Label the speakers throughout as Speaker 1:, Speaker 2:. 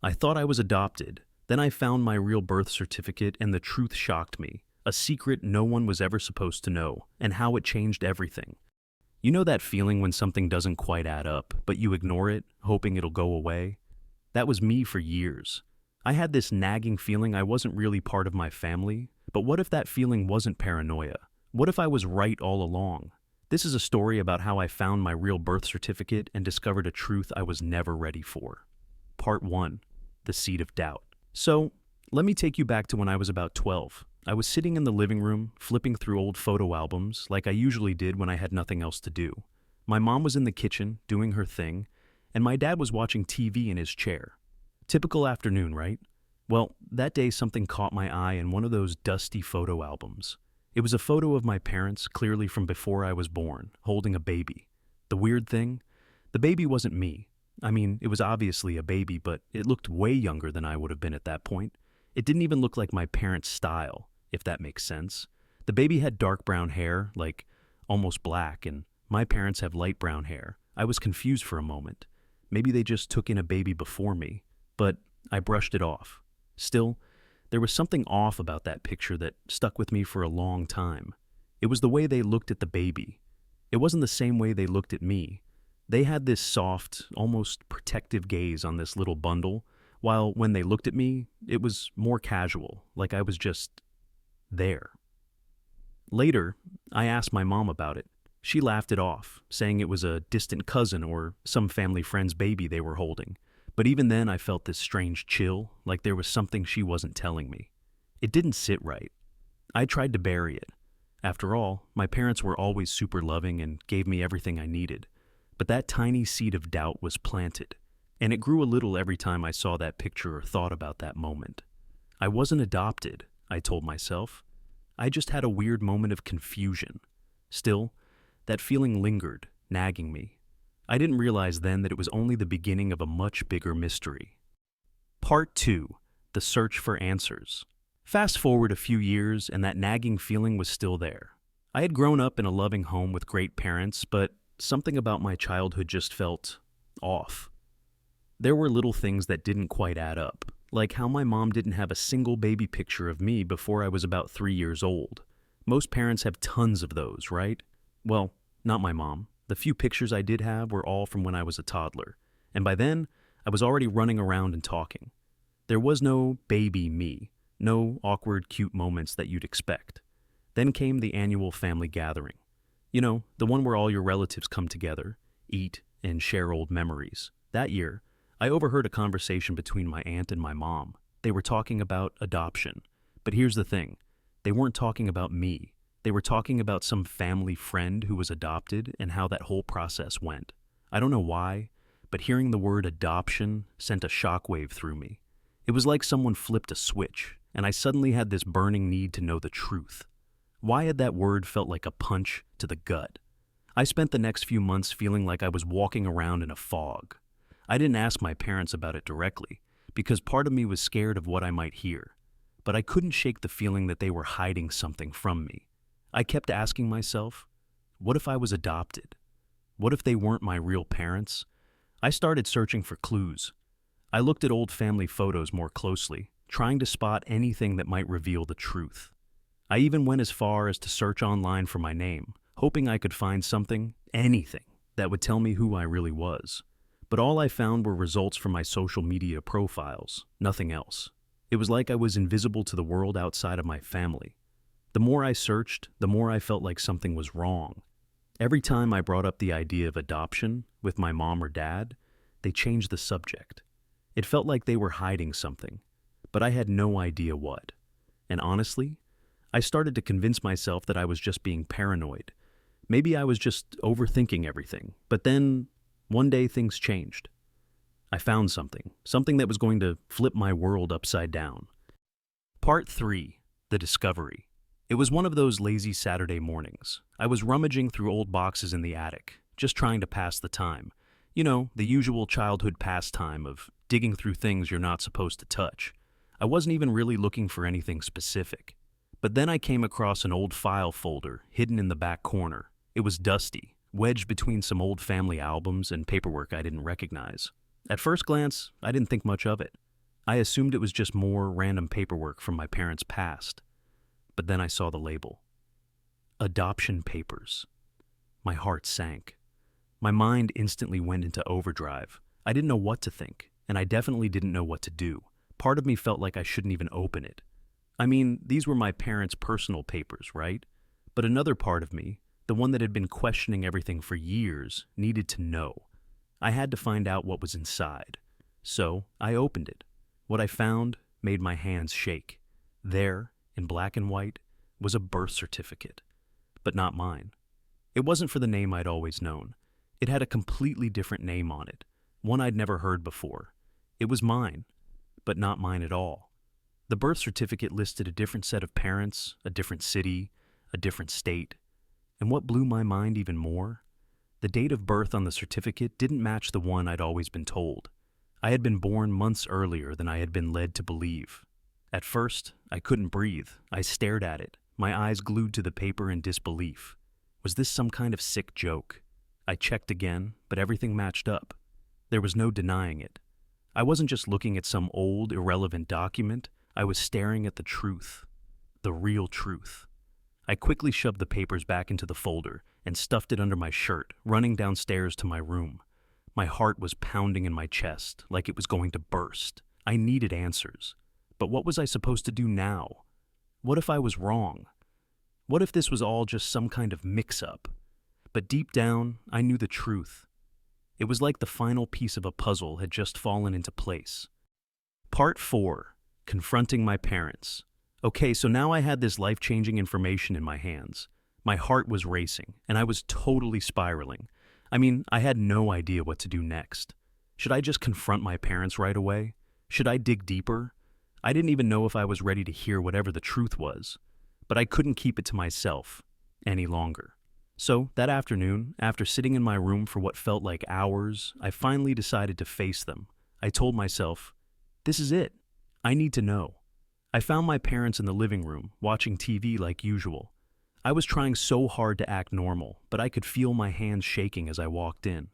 Speaker 1: I thought I was adopted. Then I found my real birth certificate and the truth shocked me. A secret no one was ever supposed to know, and how it changed everything. You know that feeling when something doesn't quite add up, but you ignore it, hoping it'll go away? That was me for years. I had this nagging feeling I wasn't really part of my family, but what if that feeling wasn't paranoia? What if I was right all along? This is a story about how I found my real birth certificate and discovered a truth I was never ready for. Part 1. The Seed of Doubt. So, let me take you back to when I was about 12. I was sitting in the living room, flipping through old photo albums like I usually did when I had nothing else to do. My mom was in the kitchen, doing her thing, and my dad was watching TV in his chair. Typical afternoon, right? Well, that day something caught my eye in one of those dusty photo albums. It was a photo of my parents, clearly from before I was born, holding a baby. The weird thing? The baby wasn't me. I mean, it was obviously a baby, but it looked way younger than I would have been at that point. It didn't even look like my parents' style, if that makes sense. The baby had dark brown hair, like almost black, and my parents have light brown hair. I was confused for a moment. Maybe they just took in a baby before me, but I brushed it off. Still, there was something off about that picture that stuck with me for a long time. It was the way they looked at the baby. It wasn't the same way they looked at me. They had this soft, almost protective gaze on this little bundle, while when they looked at me, it was more casual, like I was just there. Later, I asked my mom about it. She laughed it off, saying it was a distant cousin or some family friend's baby they were holding. But even then, I felt this strange chill, like there was something she wasn't telling me. It didn't sit right. I tried to bury it. After all, my parents were always super loving and gave me everything I needed. But that tiny seed of doubt was planted, and it grew a little every time I saw that picture or thought about that moment. I wasn't adopted, I told myself. I just had a weird moment of confusion. Still, that feeling lingered, nagging me. I didn't realize then that it was only the beginning of a much bigger mystery. Part 2. The Search for Answers. Fast forward a few years, and that nagging feeling was still there. I had grown up in a loving home with great parents, but something about my childhood just felt off. There were little things that didn't quite add up, like how my mom didn't have a single baby picture of me before I was about 3 years old. Most parents have tons of those, right? Well, not my mom. The few pictures I did have were all from when I was a toddler, and by then, I was already running around and talking. There was no baby me, no awkward, cute moments that you'd expect. Then came the annual family gathering. You know, the one where all your relatives come together, eat, and share old memories. That year, I overheard a conversation between my aunt and my mom. They were talking about adoption. But here's the thing. They weren't talking about me. They were talking about some family friend who was adopted and how that whole process went. I don't know why, but hearing the word adoption sent a shockwave through me. It was like someone flipped a switch, and I suddenly had this burning need to know the truth. Why had that word felt like a punch to the gut? I spent the next few months feeling like I was walking around in a fog. I didn't ask my parents about it directly, because part of me was scared of what I might hear. But I couldn't shake the feeling that they were hiding something from me. I kept asking myself, what if I was adopted? What if they weren't my real parents? I started searching for clues. I looked at old family photos more closely, trying to spot anything that might reveal the truth. I even went as far as to search online for my name, hoping I could find something, anything, that would tell me who I really was. But all I found were results from my social media profiles, nothing else. It was like I was invisible to the world outside of my family. The more I searched, the more I felt like something was wrong. Every time I brought up the idea of adoption with my mom or dad, they changed the subject. It felt like they were hiding something, but I had no idea what. And honestly, I started to convince myself that I was just being paranoid. Maybe I was just overthinking everything, but then one day things changed. I found something that was going to flip my world upside down. Part 3. The Discovery. It was one of those lazy Saturday mornings. I was rummaging through old boxes in the attic, just trying to pass the time. You know, the usual childhood pastime of digging through things you're not supposed to touch. I wasn't even really looking for anything specific. But then I came across an old file folder hidden in the back corner. It was dusty, wedged between some old family albums and paperwork I didn't recognize. At first glance, I didn't think much of it. I assumed it was just more random paperwork from my parents' past. But then I saw the label. Adoption papers. My heart sank. My mind instantly went into overdrive. I didn't know what to think, and I definitely didn't know what to do. Part of me felt like I shouldn't even open it. I mean, these were my parents' personal papers, right? But another part of me, the one that had been questioning everything for years, needed to know. I had to find out what was inside. So I opened it. What I found made my hands shake. There, in black and white, was a birth certificate. But not mine. It wasn't for the name I'd always known. It had a completely different name on it, one I'd never heard before. It was mine, but not mine at all. The birth certificate listed a different set of parents, a different city, a different state. And what blew my mind even more? The date of birth on the certificate didn't match the one I'd always been told. I had been born months earlier than I had been led to believe. At first, I couldn't breathe. I stared at it, my eyes glued to the paper in disbelief. Was this some kind of sick joke? I checked again, but everything matched up. There was no denying it. I wasn't just looking at some old, irrelevant document. I was staring at the truth. The real truth. I quickly shoved the papers back into the folder and stuffed it under my shirt, running downstairs to my room. My heart was pounding in my chest, like it was going to burst. I needed answers. But what was I supposed to do now? What if I was wrong? What if this was all just some kind of mix-up? But deep down, I knew the truth. It was like the final piece of a puzzle had just fallen into place. Part 4. Confronting my parents. Okay, so now I had this life-changing information in my hands. My heart was racing, and I was totally spiraling. I mean, I had no idea what to do next. Should I just confront my parents right away? Should I dig deeper? I didn't even know if I was ready to hear whatever the truth was. But I couldn't keep it to myself any longer. So, that afternoon, after sitting in my room for what felt like hours, I finally decided to face them. I told myself, this is it. I need to know. I found my parents in the living room, watching TV like usual. I was trying so hard to act normal, but I could feel my hands shaking as I walked in.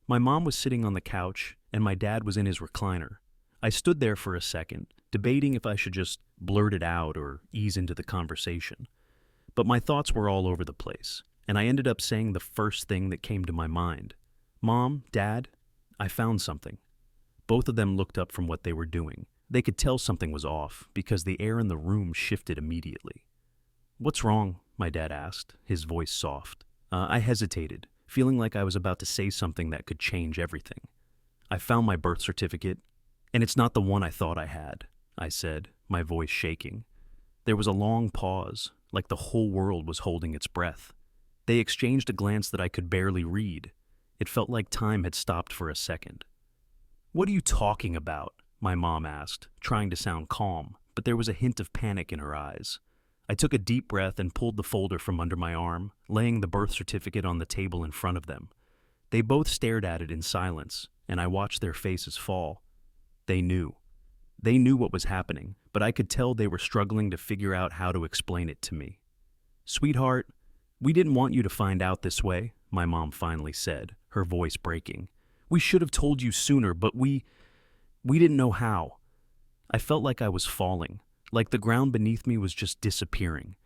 Speaker 1: My mom was sitting on the couch, and my dad was in his recliner. I stood there for a second, debating if I should just blurt it out or ease into the conversation. But my thoughts were all over the place, and I ended up saying the first thing that came to my mind. Mom, Dad, I found something. Both of them looked up from what they were doing. They could tell something was off because the air in the room shifted immediately. What's wrong? My dad asked, his voice soft. I hesitated, feeling like I was about to say something that could change everything. I found my birth certificate, and it's not the one I thought I had, I said, my voice shaking. There was a long pause, like the whole world was holding its breath. They exchanged a glance that I could barely read. It felt like time had stopped for a second. What are you talking about? My mom asked, trying to sound calm, but there was a hint of panic in her eyes. I took a deep breath and pulled the folder from under my arm, laying the birth certificate on the table in front of them. They both stared at it in silence, and I watched their faces fall. They knew. They knew what was happening, but I could tell they were struggling to figure out how to explain it to me. Sweetheart, we didn't want you to find out this way, my mom finally said, her voice breaking. We should have told you sooner, but we didn't know how. I felt like I was falling, like the ground beneath me was just disappearing.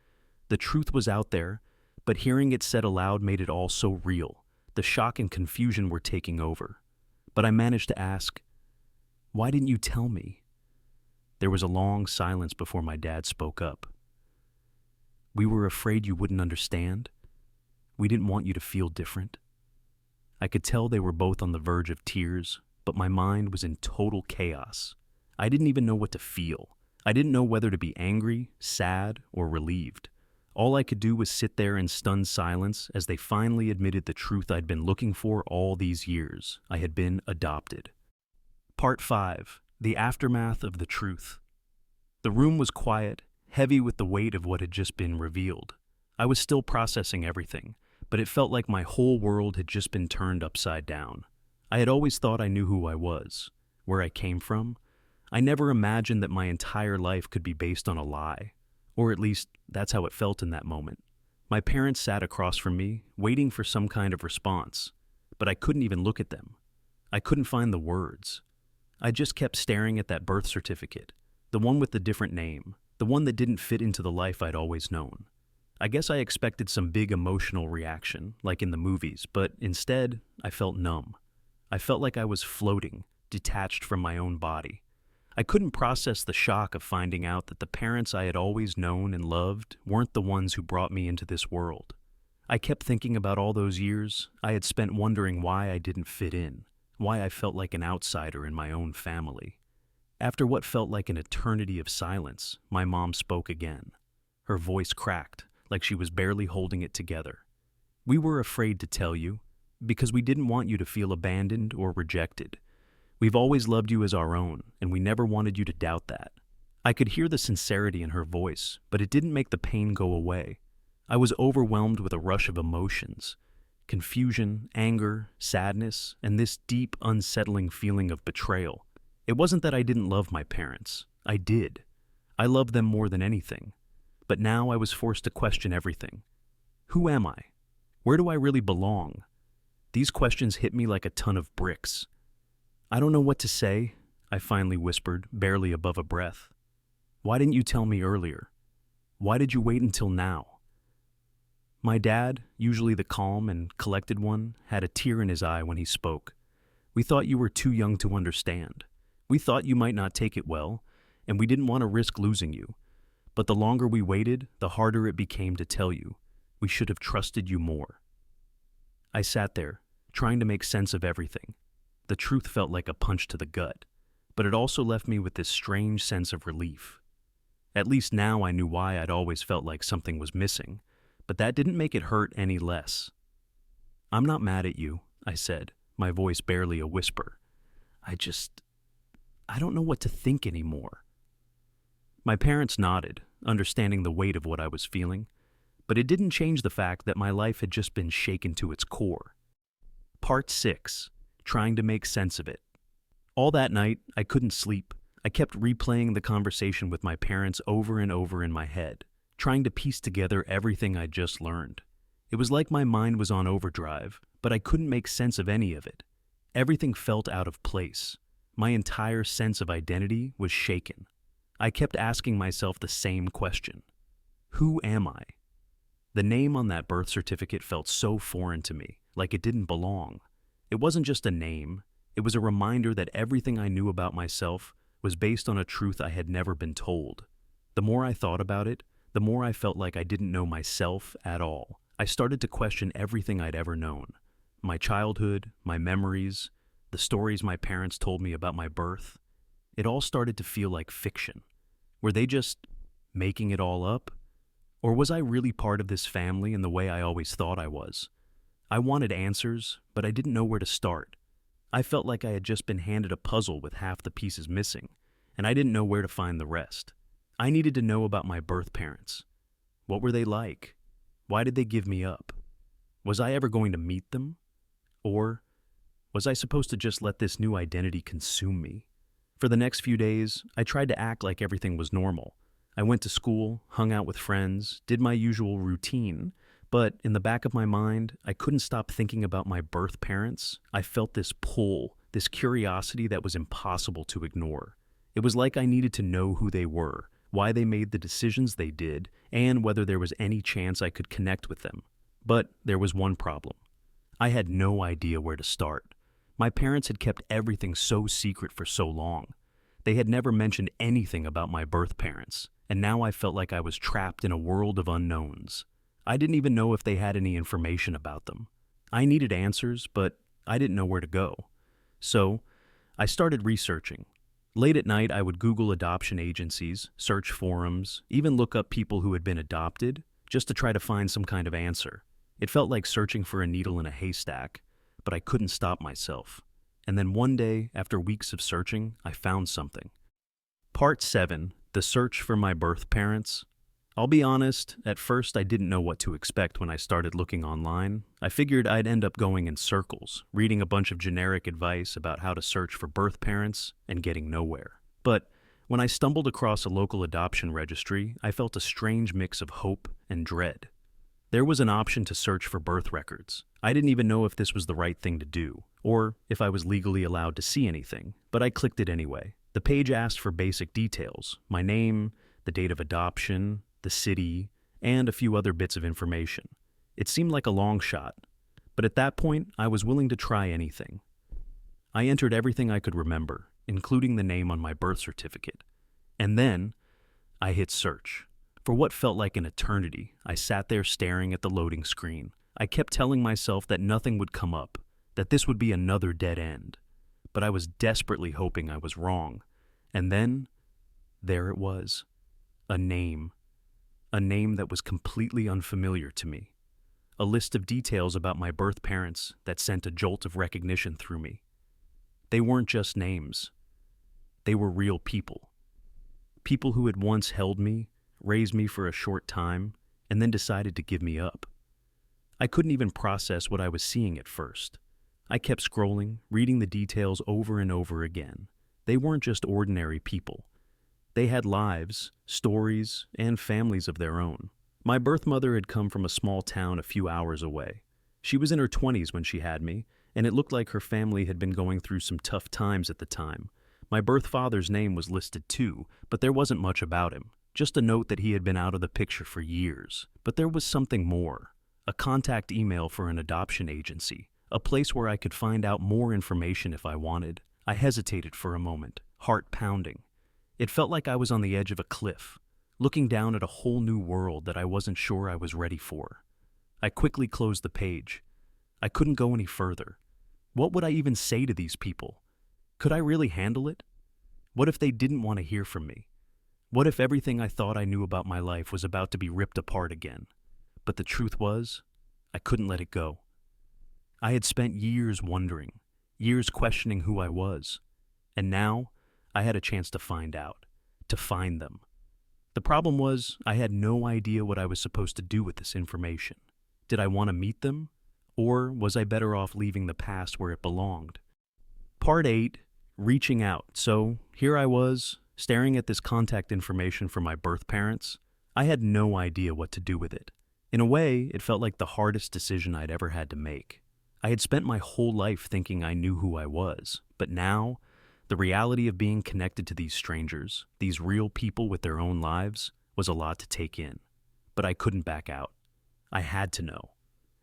Speaker 1: The truth was out there, but hearing it said aloud made it all so real. The shock and confusion were taking over. But I managed to ask, why didn't you tell me? There was a long silence before my dad spoke up. We were afraid you wouldn't understand. We didn't want you to feel different. I could tell they were both on the verge of tears, but my mind was in total chaos. I didn't even know what to feel. I didn't know whether to be angry, sad, or relieved. All I could do was sit there in stunned silence as they finally admitted the truth I'd been looking for all these years. I had been adopted. Part 5. The Aftermath of the Truth. The room was quiet, heavy with the weight of what had just been revealed. I was still processing everything, but it felt like my whole world had just been turned upside down. I had always thought I knew who I was, where I came from. I never imagined that my entire life could be based on a lie, or at least that's how it felt in that moment. My parents sat across from me, waiting for some kind of response, but I couldn't even look at them. I couldn't find the words. I just kept staring at that birth certificate, the one with the different name, the one that didn't fit into the life I'd always known. I guess I expected some big emotional reaction, like in the movies, but instead, I felt numb. I felt like I was floating, detached from my own body. I couldn't process the shock of finding out that the parents I had always known and loved weren't the ones who brought me into this world. I kept thinking about all those years I had spent wondering why I didn't fit in, why I felt like an outsider in my own family. After what felt like an eternity of silence, my mom spoke again. Her voice cracked, like she was barely holding it together. "We were afraid to tell you, because we didn't want you to feel abandoned or rejected. We've always loved you as our own, and we never wanted you to doubt that." I could hear the sincerity in her voice, but it didn't make the pain go away. I was overwhelmed with a rush of emotions: confusion, anger, sadness, and this deep, unsettling feeling of betrayal. It wasn't that I didn't love my parents. I did. I loved them more than anything. But now I was forced to question everything. Who am I? Where do I really belong? These questions hit me like a ton of bricks. "I don't know what to say," I finally whispered, barely above a breath. "Why didn't you tell me earlier? Why did you wait until now?" My dad, usually the calm and collected one, had a tear in his eye when he spoke. "We thought you were too young to understand. We thought you might not take it well, and we didn't want to risk losing you. But the longer we waited, the harder it became to tell you. We should have trusted you more." I sat there, trying to make sense of everything. The truth felt like a punch to the gut, but it also left me with this strange sense of relief. At least now I knew why I'd always felt like something was missing, but that didn't make it hurt any less. "I'm not mad at you," I said, my voice barely a whisper. I don't know what to think anymore." My parents nodded, understanding the weight of what I was feeling, but it didn't change the fact that my life had just been shaken to its core. Part 6. Trying to make sense of it. All that night, I couldn't sleep. I kept replaying the conversation with my parents over and over in my head, trying to piece together everything I'd just learned. It was like my mind was on overdrive, but I couldn't make sense of any of it. Everything felt out of place. My entire sense of identity was shaken. I kept asking myself the same question: who am I? The name on that birth certificate felt so foreign to me, like it didn't belong. It wasn't just a name, it was a reminder that everything I knew about myself was based on a truth I had never been told. The more I thought about it, the more I felt like I didn't know myself at all. I started to question everything I'd ever known. My childhood, my memories, the stories my parents told me about my birth. It all started to feel like fiction. Were they just making it all up? Or was I really part of this family in the way I always thought I was? I wanted answers, but I didn't know where to start. I felt like I had just been handed a puzzle with half the pieces missing, and I didn't know where to find the rest. I needed to know about my birth parents. What were they like? Why did they give me up? Was I ever going to meet them? Or was I supposed to just let this new identity consume me? For the next few days, I tried to act like everything was normal. I went to school, hung out with friends, did my usual routine, but in the back of my mind, I couldn't stop thinking about my birth parents. I felt this pull, this curiosity that was impossible to ignore. It was like I needed to know who they were, why they made the decisions they did, and whether there was any chance I could connect with them. But there was one problem. I had no idea where to start. My parents had kept everything so secret for so long. They had never mentioned anything about my birth parents, and now I felt like I was trapped in a world of unknowns. I didn't even know if they had any information about them. I needed answers, but I didn't know where to go. So, I started researching. Late at night, I would Google adoption agencies, search forums, even look up people who had been adopted, just to try to find some kind of answer. It felt like searching for a needle in a haystack, but I couldn't stop myself. And then one day, after weeks of searching, I found something. Part 7. The Search for My Birth Parents. I'll be honest, at first I didn't know what to expect when I started looking online. I figured I'd end up going in circles, reading a bunch of generic advice about how to search for birth parents and getting nowhere. But when I stumbled across a local adoption registry, I felt a strange mix of hope and dread. There was an option to search for birth records. I didn't even know if this was the right thing to do, or if I was legally allowed to see anything, but I clicked it anyway. The page asked for basic details: my name, the date of adoption, the city, and a few other bits of information. It seemed like a long shot, but at that point, I was willing to try anything. I entered everything I could remember, including the name on my birth certificate. And then, I hit search. For what felt like an eternity, I sat there staring at the loading screen. I kept telling myself that nothing would come up, that this would be another dead end. But I was desperately hoping I was wrong. And then, there it was. A name. A name that was completely unfamiliar to me. A list of details about my birth parents that sent a jolt of recognition through me. They weren't just names. They were real people. People who had once held me, raised me for a short time, and then decided to give me up. I couldn't even process what I was seeing at first. I kept scrolling, reading the details over and over again. They weren't just ordinary people. They had lives, stories, and families of their own. My birth mother had come from a small town a few hours away. She was in her 20s when she had me, and it looked like her family had been going through some tough times at the time. My birth father's name was listed too, but there wasn't much about him. Just a note that he had been out of the picture for years. But there was something more. A contact email for an adoption agency. A place where I could find out more information if I wanted. I hesitated for a moment, heart pounding. It felt like I was on the edge of a cliff, looking down at a whole new world that I wasn't sure I was ready for. I quickly closed the page. I couldn't go any further. What would I even say to these people? Could I really handle it? What if they didn't want to hear from me? What if everything I thought I knew about my life was about to be ripped apart again? But the truth was, I couldn't let it go. I had spent years wondering, years questioning who I was, and now I had a chance to find out, to find them. The problem was, I had no idea what I was supposed to do with this information. Did I want to meet them? Or was I better off leaving the past where it belonged? Part 8, reaching out. So here I was, staring at this contact information from my birth parents. I had no idea what to do with it. In a way, it felt like the hardest decision I'd ever had to make. I had spent my whole life thinking I knew who I was, but now, the reality of being connected to these strangers, these real people with their own lives, was a lot to take in. But I couldn't back out. I had to know.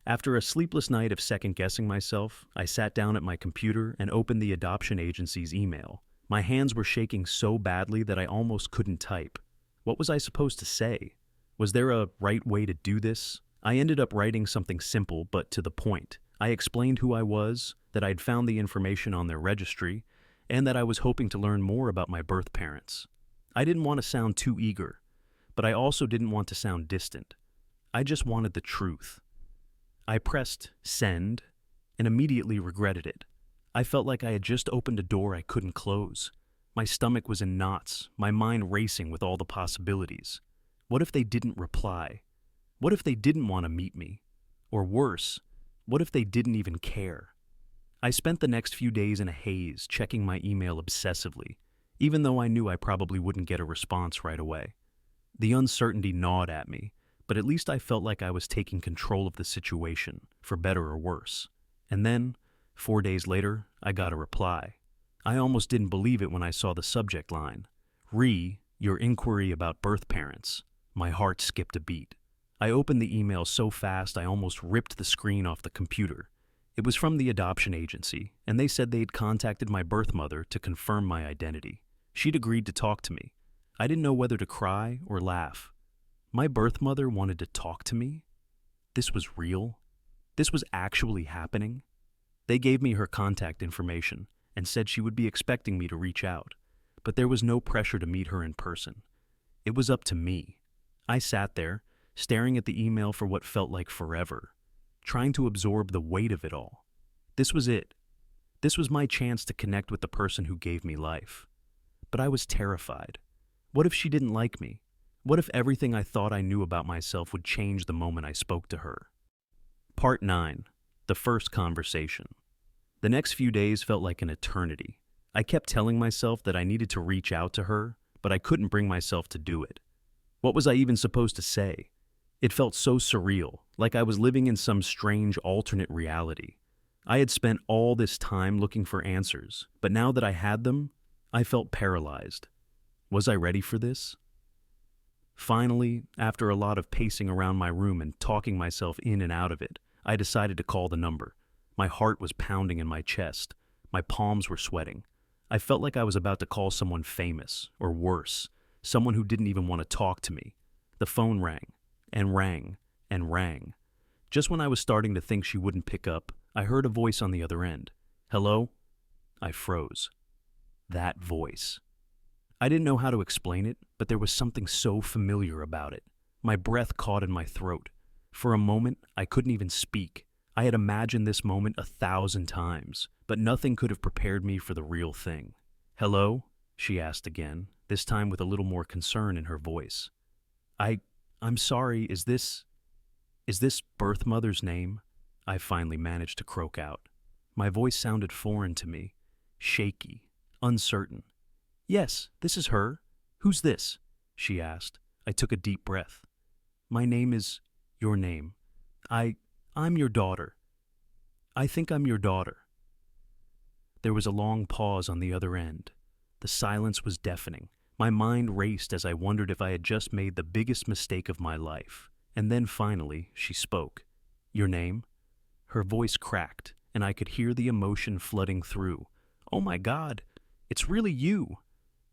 Speaker 1: After a sleepless night of second-guessing myself, I sat down at my computer and opened the adoption agency's email. My hands were shaking so badly that I almost couldn't type. What was I supposed to say? Was there a right way to do this? I ended up writing something simple but to the point. I explained who I was, that I'd found the information on their registry, and that I was hoping to learn more about my birth parents. I didn't want to sound too eager, but I also didn't want to sound distant. I just wanted the truth. I pressed send and immediately regretted it. I felt like I had just opened a door I couldn't close. My stomach was in knots, my mind racing with all the possibilities. What if they didn't reply? What if they didn't want to meet me? Or worse, what if they didn't even care? I spent the next few days in a haze, checking my email obsessively, even though I knew I probably wouldn't get a response right away. The uncertainty gnawed at me, but at least I felt like I was taking control of the situation, for better or worse. And then, 4 days later, I got a reply. I almost didn't believe it when I saw the subject line. Your inquiry about birth parents. My heart skipped a beat. I opened the email so fast I almost ripped the screen off the computer. It was from the adoption agency, and they said they'd contacted my birth mother to confirm my identity. She'd agreed to talk to me. I didn't know whether to cry or laugh. My birth mother wanted to talk to me? This was real? This was actually happening? They gave me her contact information and said she would be expecting me to reach out, but there was no pressure to meet her in person. It was up to me. I sat there, staring at the email for what felt like forever, trying to absorb the weight of it all. This was it. This was my chance to connect with the person who gave me life. But I was terrified. What if she didn't like me? What if everything I thought I knew about myself would change the moment I spoke to her? Part 9. The first conversation. The next few days felt like an eternity. I kept telling myself that I needed to reach out to her, but I couldn't bring myself to do it. What was I even supposed to say? It felt so surreal, like I was living in some strange alternate reality. I had spent all this time looking for answers, but now that I had them, I felt paralyzed. Was I ready for this? Finally, after a lot of pacing around my room and talking myself in and out of it, I decided to call the number. My heart was pounding in my chest. My palms were sweating. I felt like I was about to call someone famous, or worse, someone who didn't even want to talk to me. The phone rang, and rang, and rang. Just when I was starting to think she wouldn't pick up, I heard a voice on the other end. Hello? I froze. That voice. I didn't know how to explain it, but there was something so familiar about it. My breath caught in my throat. For a moment, I couldn't even speak. I had imagined this moment 1,000 times, but nothing could have prepared me for the real thing. Hello? She asked again, this time with a little more concern in her voice. I'm sorry, is this birth mother's name? I finally managed to croak out. My voice sounded foreign to me, shaky, uncertain. Yes, this is her. Who's this? She asked. I took a deep breath. My name is your name. I'm your daughter. I think I'm your daughter. There was a long pause on the other end. The silence was deafening. My mind raced as I wondered if I had just made the biggest mistake of my life. And then finally, she spoke. Your name? Her voice cracked, and I could hear the emotion flooding through. Oh my God, it's really you.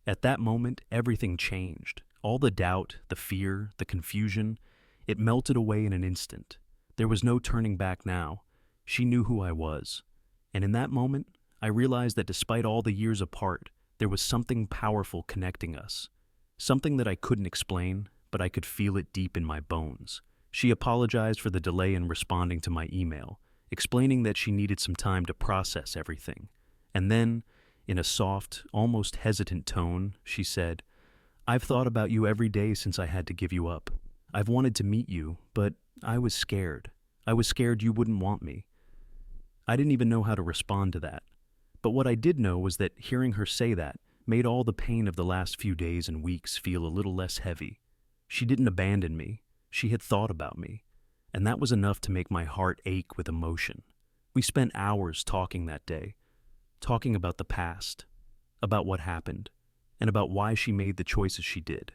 Speaker 1: At that moment, everything changed. All the doubt, the fear, the confusion, it melted away in an instant. There was no turning back now. She knew who I was. And in that moment, I realized that despite all the years apart, there was something powerful connecting us. Something that I couldn't explain, but I could feel it deep in my bones. She apologized for the delay in responding to my email, explaining that she needed some time to process everything. And then, in a soft, almost hesitant tone, she said, I've thought about you every day since I had to give you up. I've wanted to meet you, but I was scared. I was scared you wouldn't want me. I didn't even know how to respond to that. But what I did know was that hearing her say that made all the pain of the last few days and weeks feel a little less heavy. She didn't abandon me. She had thought about me. And that was enough to make my heart ache with emotion. We spent hours talking that day, talking about the past, about what happened, and about why she made the choices she did.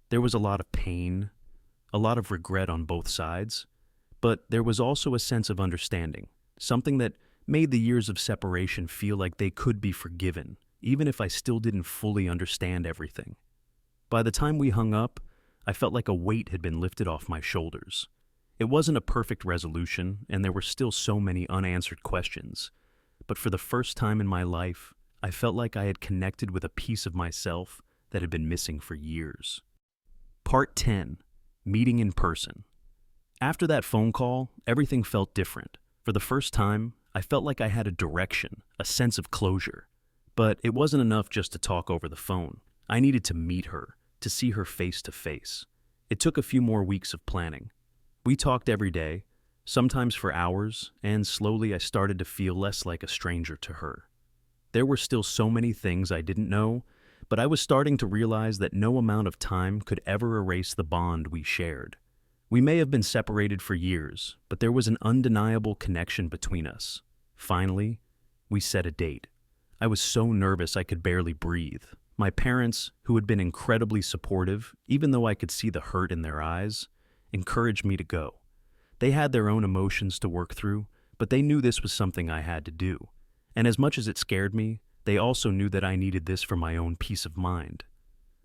Speaker 1: There was a lot of pain, a lot of regret on both sides, but there was also a sense of understanding, something that made the years of separation feel like they could be forgiven, even if I still didn't fully understand everything. By the time we hung up, I felt like a weight had been lifted off my shoulders. It wasn't a perfect resolution, and there were still so many unanswered questions, but for the first time in my life, I felt like I had connected with a piece of myself that had been missing for years. Part 10. Meeting in person. After that phone call, everything felt different. For the first time, I felt like I had a direction, a sense of closure. But it wasn't enough just to talk over the phone. I needed to meet her, to see her face to face. It took a few more weeks of planning. We talked every day, sometimes for hours, and slowly I started to feel less like a stranger to her. There were still so many things I didn't know, but I was starting to realize that no amount of time could ever erase the bond we shared. We may have been separated for years, but there was an undeniable connection between us. Finally, we set a date. I was so nervous I could barely breathe. My parents, who had been incredibly supportive, even though I could see the hurt in their eyes, encouraged me to go. They had their own emotions to work through, but they knew this was something I had to do. And as much as it scared me, they also knew that I needed this for my own peace of mind.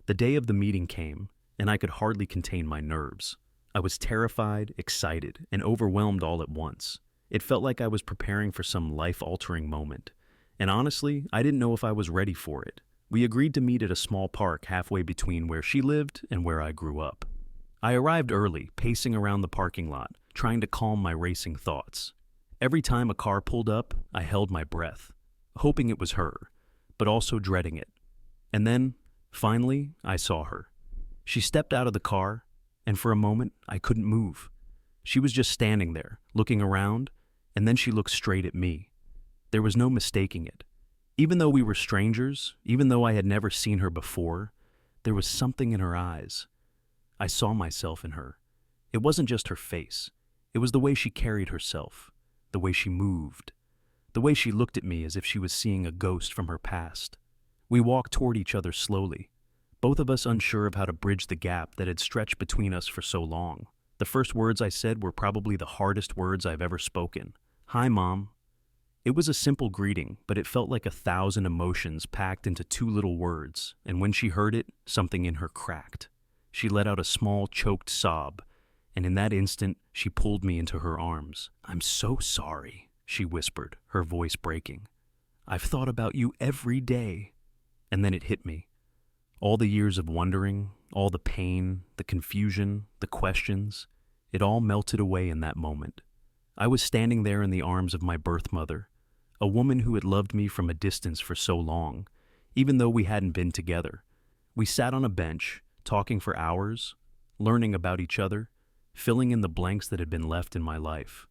Speaker 1: The day of the meeting came, and I could hardly contain my nerves. I was terrified, excited, and overwhelmed all at once. It felt like I was preparing for some life-altering moment. And honestly, I didn't know if I was ready for it. We agreed to meet at a small park halfway between where she lived and where I grew up. I arrived early, pacing around the parking lot, trying to calm my racing thoughts. Every time a car pulled up, I held my breath, hoping it was her, but also dreading it. And then, finally, I saw her. She stepped out of the car, and for a moment, I couldn't move. She was just standing there, looking around, and then she looked straight at me. There was no mistaking it. Even though we were strangers, even though I had never seen her before, there was something in her eyes. I saw myself in her. It wasn't just her face. It was the way she carried herself, the way she moved. the way she looked at me as if she was seeing a ghost from her past. We walked toward each other slowly, both of us unsure of how to bridge the gap that had stretched between us for so long. The first words I said were probably the hardest words I've ever spoken. "Hi, Mom." It was a simple greeting, but it felt like 1,000 emotions packed into 2 little words, and when she heard it, something in her cracked. She let out a small, choked sob, and in that instant, she pulled me into her arms. "I'm so sorry," she whispered, her voice breaking. "I've thought about you every day." And then it hit me. All the years of wondering, all the pain, the confusion, the questions, it all melted away in that moment. I was standing there in the arms of my birth mother, a woman who had loved me from a distance for so long, even though we hadn't been together. We sat on a bench, talking for hours, learning about each other, filling in the blanks that had been left in my life.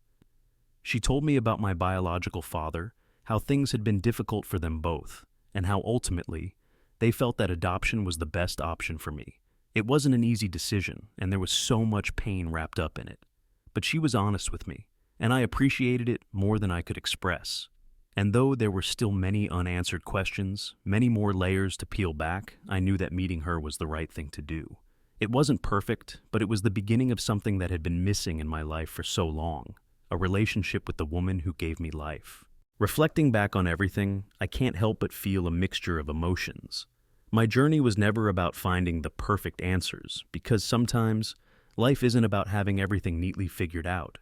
Speaker 1: She told me about my biological father, how things had been difficult for them both, and how ultimately, they felt that adoption was the best option for me. It wasn't an easy decision, and there was so much pain wrapped up in it. But she was honest with me, and I appreciated it more than I could express. And though there were still many unanswered questions, many more layers to peel back, I knew that meeting her was the right thing to do. It wasn't perfect, but it was the beginning of something that had been missing in my life for so long, a relationship with the woman who gave me life. Reflecting back on everything, I can't help but feel a mixture of emotions. My journey was never about finding the perfect answers, because sometimes life isn't about having everything neatly figured out.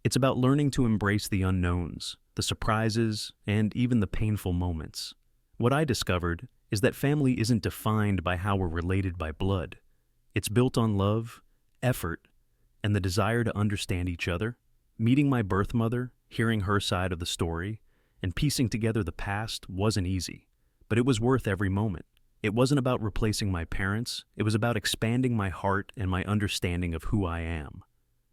Speaker 1: It's about learning to embrace the unknowns, the surprises, and even the painful moments. What I discovered is that family isn't defined by how we're related by blood. It's built on love, effort, and the desire to understand each other. Meeting my birth mother, hearing her side of the story, and piecing together the past wasn't easy, but it was worth every moment. It wasn't about replacing my parents, it was about expanding my heart and my understanding of who I am.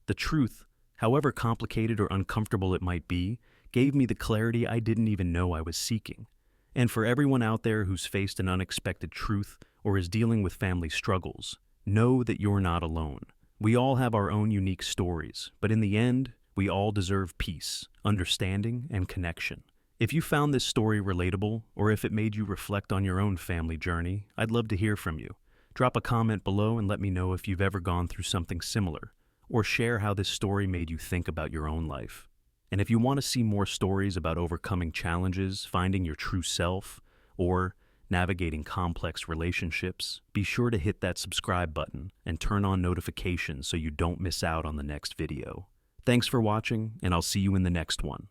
Speaker 1: The truth, however complicated or uncomfortable it might be, gave me the clarity I didn't even know I was seeking. And for everyone out there who's faced an unexpected truth or is dealing with family struggles, know that you're not alone. We all have our own unique stories, but in the end, we all deserve peace, understanding, and connection. If you found this story relatable, or if it made you reflect on your own family journey, I'd love to hear from you. Drop a comment below and let me know if you've ever gone through something similar, or share how this story made you think about your own life. And if you want to see more stories about overcoming challenges, finding your true self, or navigating complex relationships, be sure to hit that subscribe button and turn on notifications so you don't miss out on the next video. Thanks for watching, and I'll see you in the next one.